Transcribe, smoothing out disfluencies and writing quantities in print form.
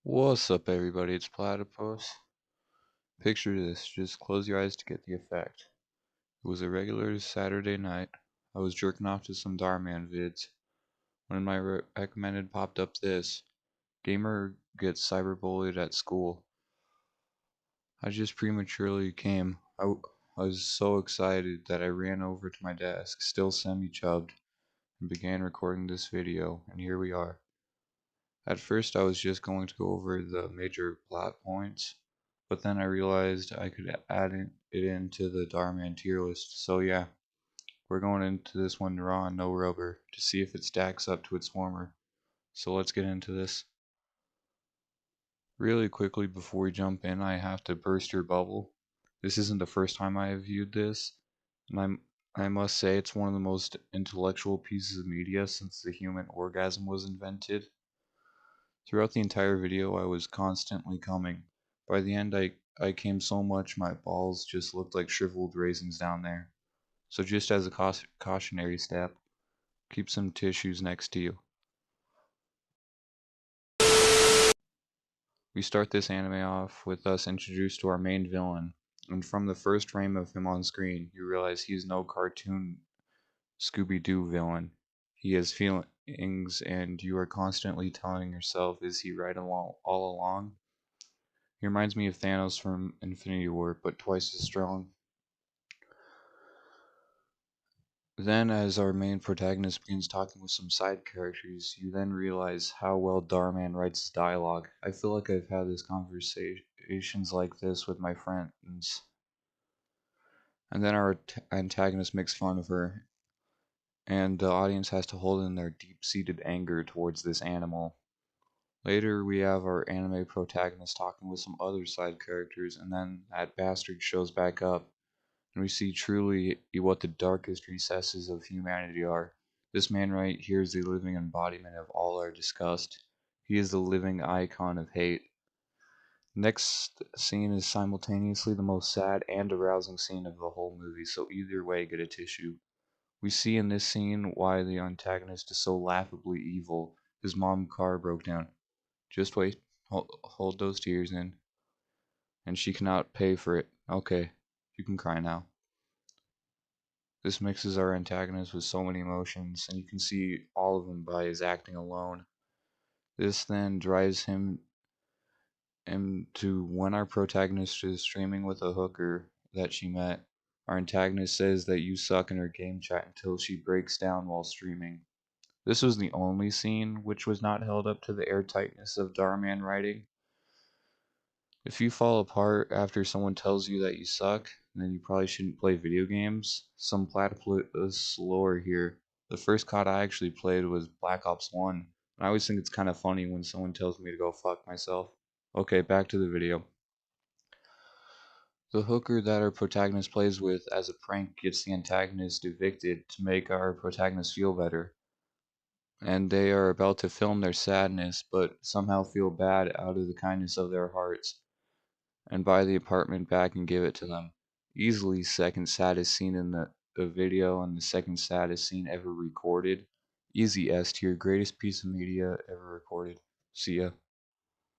What's up, everybody? It's Platypus. Picture this, just close your eyes to get the effect. It was a regular Saturday night. I was jerking off to some Darman vids when my recommended popped up this gamer gets cyberbullied at school. I just prematurely came. I was so excited that I ran over to my desk, still semi-chubbed, and began recording this video, and here we are. At first I was just going to go over the major plot points, but then I realized I could add it into the Darman tier list, so yeah, we're going into this one raw and no rubber to see if it stacks up to its former. So let's get into this. Really quickly before we jump in, I have to burst your bubble. This isn't the first time I have viewed this, and I must say it's one of the most intellectual pieces of media since the human orgasm was invented. Throughout the entire video I was constantly coming. By the end I came so much my balls just looked like shriveled raisins down there. So just as a cautionary step, keep some tissues next to you. We start this anime off with us introduced to our main villain, and from the first frame of him on screen you realize he's no cartoon Scooby-Doo villain. He has feelings and you are constantly telling yourself, is he right all along? He reminds me of Thanos from Infinity War, but twice as strong. Then, as our main protagonist begins talking with some side characters, you then realize how well Darman writes his dialogue. I feel like I've had these conversations like this with my friends. And then our antagonist makes fun of her, and the audience has to hold in their deep-seated anger towards this animal. Later, we have our anime protagonist talking with some other side characters, and then that bastard shows back up, and we see truly what the darkest recesses of humanity are. This man right here is the living embodiment of all our disgust. He is the living icon of hate. Next scene is simultaneously the most sad and arousing scene of the whole movie, so either way, get a tissue. We see in this scene why the antagonist is so laughably evil. His mom's car broke down. Just wait, hold those tears in, and she cannot pay for it. Okay, you can cry now. This mixes our antagonist with so many emotions, and you can see all of them by his acting alone. This then drives him into when our protagonist is streaming with a hooker that she met. Our antagonist says that you suck in her game chat until she breaks down while streaming. This was the only scene which was not held up to the airtightness of Darman writing. If you fall apart after someone tells you that you suck, then you probably shouldn't play video games. Some platypus lore here. The first COD I actually played was Black Ops 1, and I always think it's kind of funny when someone tells me to go fuck myself. Okay, back to the video. The hooker that our protagonist plays with as a prank gets the antagonist evicted to make our protagonist feel better. And they are about to film their sadness, but somehow feel bad out of the kindness of their hearts, and buy the apartment back and give it to them. Easily second saddest scene in the video and the second saddest scene ever recorded. Easy S tier, greatest piece of media ever recorded. See ya.